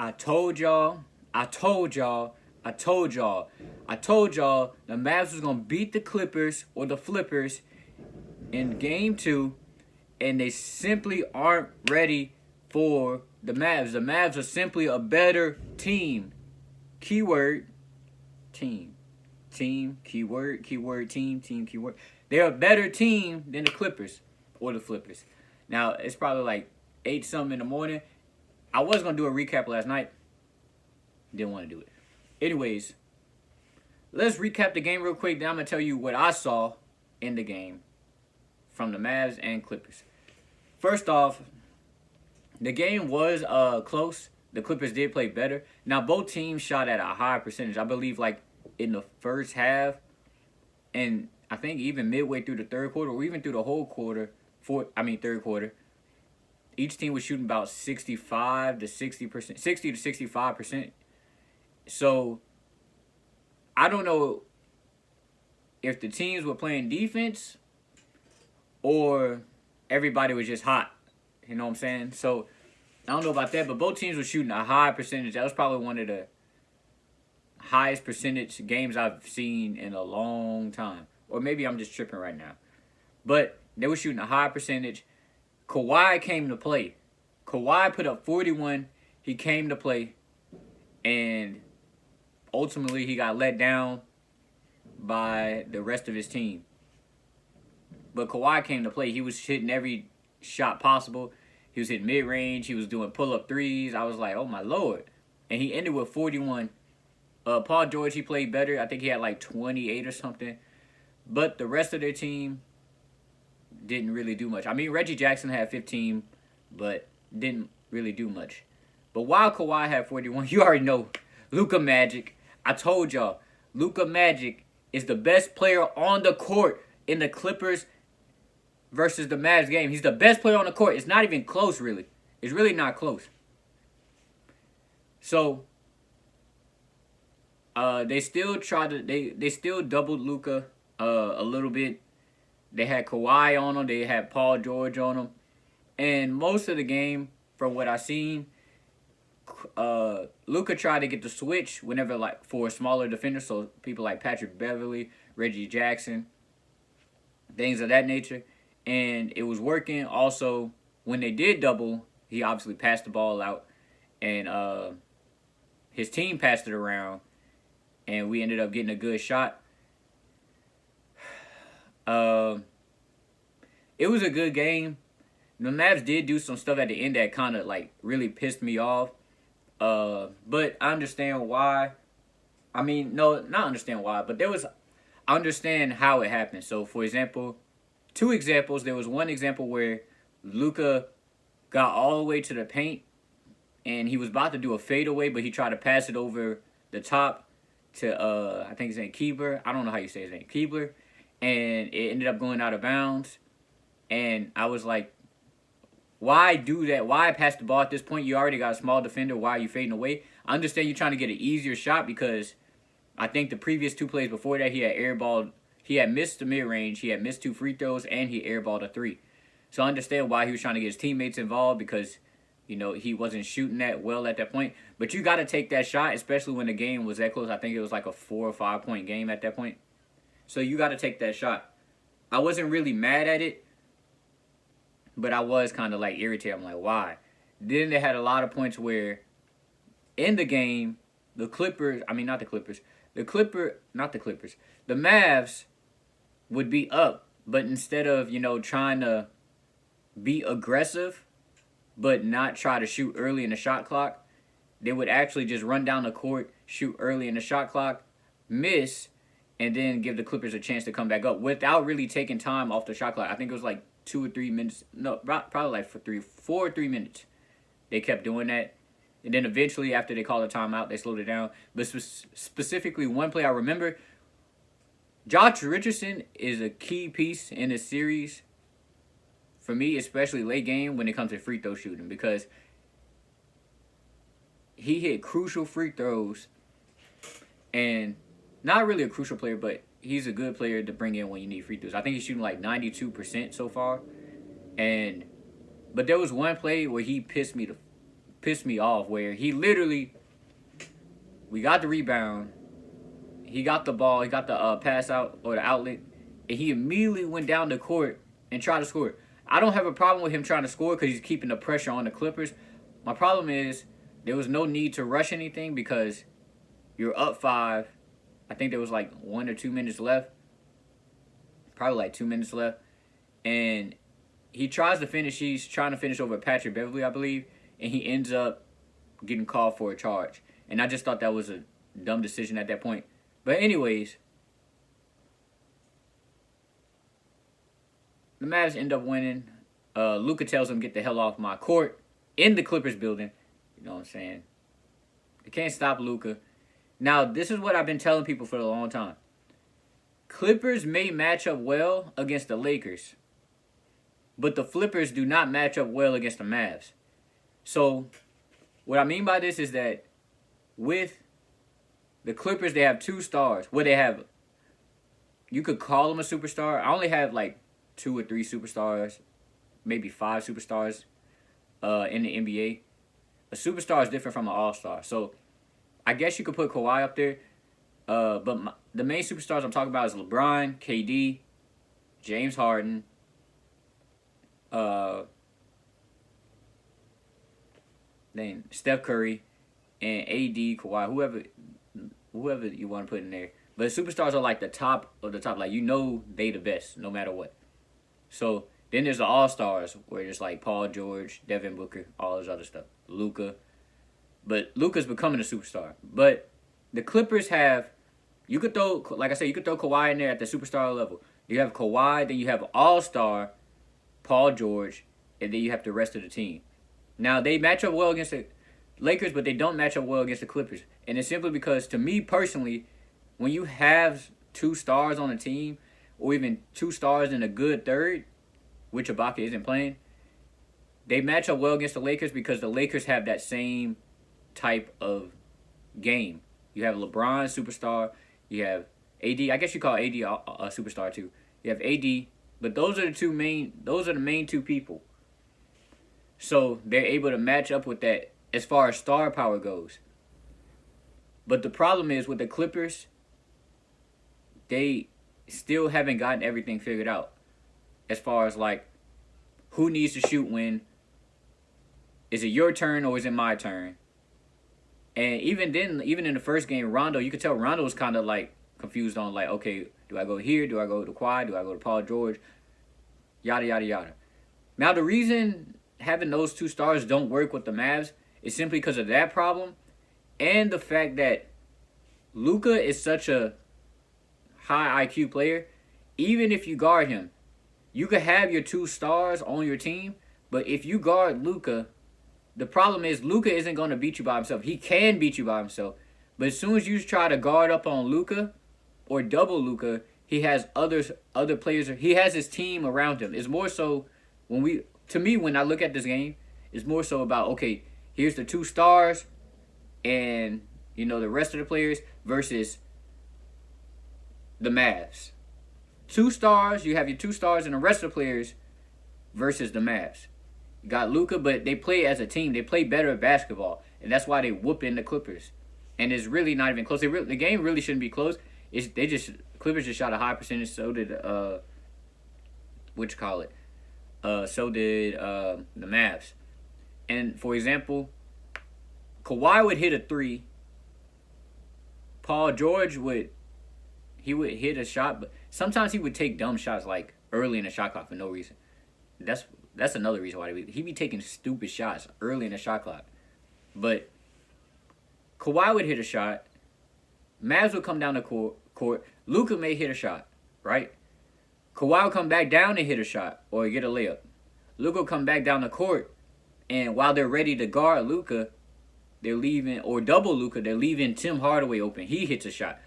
I told y'all, I told y'all, I told y'all, I told y'all the Mavs was gonna beat the Clippers or the Flippers in game two, and they simply aren't ready for the Mavs. The Mavs are simply a better team. Keyword team. Team, keyword, team, keyword. They're a better team than the Clippers or the Flippers. Now, it's probably like 8 something in the morning. I was going to do a recap last night. Didn't want to do it. Anyways, let's recap the game real quick. Then I'm going to tell you what I saw in the game from the Mavs and Clippers. First off, the game was close. The Clippers did play better. Now, both teams shot at a high percentage. I believe like in the first half, and I think even midway through the third quarter, or even through the whole quarter, third quarter, each team was shooting about 65 to 60%, 60 to 65%. So I don't know if the teams were playing defense or everybody was just hot. You know what I'm saying? So I don't know about that, but both teams were shooting a high percentage. That was probably one of the highest percentage games I've seen in a long time. Or maybe I'm just tripping right now. But they were shooting a high percentage. Kawhi came to play. Kawhi put up 41. He came to play. And ultimately he got let down by the rest of his team. But Kawhi came to play. He was hitting every shot possible. He was hitting mid-range. He was doing pull-up threes. I was like, oh, my Lord. And he ended with 41. Paul George, he played better. I think he had like 28 or something. But the rest of their team didn't really do much. I mean, Reggie Jackson had 15, but didn't really do much. But while Kawhi had 41, you already know Luka Magic. I told y'all, Luka Magic is the best player on the court in the Clippers versus the Mavs game. He's the best player on the court. It's not even close, really. It's really not close. So they still tried to they still doubled Luka a little bit. They had Kawhi on them. They had Paul George on them. And most of the game, from what I seen, Luka tried to get the switch whenever, like, for a smaller defender. So people like Patrick Beverly, Reggie Jackson, things of that nature. And it was working. Also, when they did double, he obviously passed the ball out. And his team passed it around. And we ended up getting a good shot. It was a good game. The Mavs did do some stuff at the end that kind of like really pissed me off. But I understand why. I mean, no, not understand why, but I understand how it happened. So, for example, 2 examples. There was one example where Luka got all the way to the paint, and he was about to do a fadeaway, but he tried to pass it over the top to, I think his name Keebler. I don't know how you say his name, Keebler. And it ended up going out of bounds. And I was like, why do that? Why pass the ball at this point? You already got a small defender. Why are you fading away? I understand you're trying to get an easier shot because I think the previous 2 plays before that, he had airballed. He had missed the mid-range. He had missed 2 free throws, and he airballed a 3. So I understand why he was trying to get his teammates involved because, you know, he wasn't shooting that well at that point. But you got to take that shot, especially when the game was that close. I think it was like a 4 or 5 point game at that point. So you got to take that shot. I wasn't really mad at it, but I was kind of like irritated. I'm like, why? Then they had a lot of points where in the game, the Mavs would be up, but instead of, you know, trying to be aggressive but not try to shoot early in the shot clock, they would actually just run down the court, shoot early in the shot clock, miss, and then give the Clippers a chance to come back up without really taking time off the shot clock. I think it was like 2 or 3 minutes. No, probably like 4 or 3 minutes. They kept doing that. And then eventually, after they called a timeout, they slowed it down. But specifically, one play I remember, Josh Richardson is a key piece in this series for me, especially late game when it comes to free throw shooting, because he hit crucial free throws, and not really a crucial player, but he's a good player to bring in when you need free throws. I think he's shooting like 92% so far. But there was one play where he pissed me pissed me off where he literally, we got the rebound, he got the ball, he got the pass out or the outlet, and he immediately went down the court and tried to score. I don't have a problem with him trying to score because he's keeping the pressure on the Clippers. My problem is there was no need to rush anything because you're up 5. I think there was like 1 or 2 minutes left. Probably like 2 minutes left. And he tries to finish. He's trying to finish over Patrick Beverly, I believe. And he ends up getting called for a charge. And I just thought that was a dumb decision at that point. But anyways, the Mavs end up winning. Luka tells him, get the hell off my court in the Clippers building. You know what I'm saying? They can't stop Luka. Now, this is what I've been telling people for a long time. Clippers may match up well against the Lakers, but the Flippers do not match up well against the Mavs. So, what I mean by this is that with the Clippers, they have 2 stars. Well, they have, you could call them a superstar. I only have like 2 or 3 superstars, maybe 5 superstars in the NBA. A superstar is different from an all-star. So, I guess you could put Kawhi up there. But the main superstars I'm talking about is LeBron, KD, James Harden, then Steph Curry, and AD, Kawhi, whoever you want to put in there. But superstars are like the top of the top. Like, you know they the best no matter what. So then there's the all-stars where it's like Paul George, Devin Booker, all this other stuff. Luka. But Luka's becoming a superstar. But the Clippers have, you could throw, like I said, you could throw Kawhi in there at the superstar level. You have Kawhi, then you have all-star Paul George, and then you have the rest of the team. Now, they match up well against the Lakers, but they don't match up well against the Clippers. And it's simply because, to me personally, when you have 2 stars on a team, or even 2 stars in a good third, which Ibaka isn't playing, they match up well against the Lakers because the Lakers have that same type of game. You have LeBron, superstar. You have AD. I guess you call AD a superstar too. You have AD, but those are the main 2 people. So they're able to match up with that as far as star power goes. But the problem is with the Clippers, they still haven't gotten everything figured out. As far as like who needs to shoot when. Is it your turn or is it my turn? And even then, even in the first game, Rondo, you could tell Rondo was kind of like confused on like, okay, do I go here? Do I go to Kawhi? Do I go to Paul George? Yada, yada, yada. Now, the reason having those 2 stars don't work with the Mavs is simply because of that problem and the fact that Luka is such a high IQ player. Even if you guard him, you could have your 2 stars on your team, but if you guard Luka, the problem is Luka isn't going to beat you by himself. He can beat you by himself. But as soon as you try to guard up on Luka or double Luka, he has other players. He has his team around him. It's more so when I look at this game, it's more so about, okay, here's the 2 stars and, you know, the rest of the players versus the Mavs. 2 stars, you have your 2 stars and the rest of the players versus the Mavs. You got Luka, but they play as a team. They play better at basketball, and that's why they whoop in the Clippers. And it's really not even close. The game really shouldn't be close. Clippers just shot a high percentage. So did so did the Mavs. And for example, Kawhi would hit a 3. Paul George would hit a shot, but sometimes he would take dumb shots like early in the shot clock for no reason. That's another reason why he be taking stupid shots early in the shot clock. But Kawhi would hit a shot. Mavs would come down the court. Luka may hit a shot, right? Kawhi would come back down and hit a shot or get a layup. Luka would come back down the court, and while they're ready to guard Luka, they're leaving, or double Luka, they're leaving Tim Hardaway open. He hits a shot.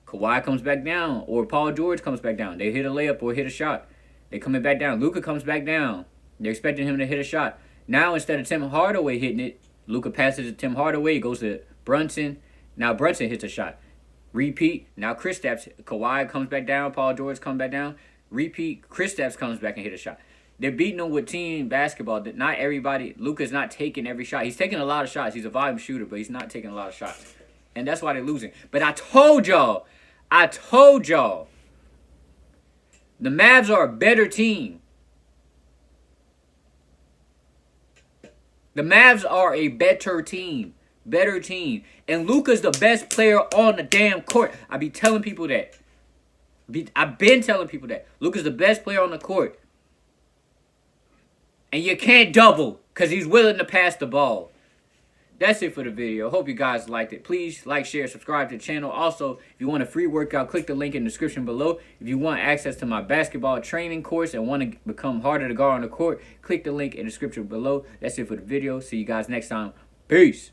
Kawhi comes back down, or Paul George comes back down. They hit a layup or hit a shot. They coming back down. Luka comes back down. They're expecting him to hit a shot. Now, instead of Tim Hardaway hitting it, Luka passes to Tim Hardaway. It goes to Brunson. Now Brunson hits a shot. Repeat. Now Kristaps. Kawhi comes back down. Paul George comes back down. Repeat. Kristaps comes back and hit a shot. They're beating them with team basketball. That not everybody. Luka's not taking every shot. He's taking a lot of shots. He's a volume shooter, but he's not taking a lot of shots, and that's why they're losing. But I told y'all, the Mavs are a better team. The Mavs are a better team. Better team. And Luka's the best player on the damn court. I be telling people that. I've been telling people that. Luka's the best player on the court. And you can't double because he's willing to pass the ball. That's it for the video. Hope you guys liked it. Please like, share, subscribe to the channel. Also, if you want a free workout, click the link in the description below. If you want access to my basketball training course and want to become harder to guard on the court, click the link in the description below. That's it for the video. See you guys next time. Peace.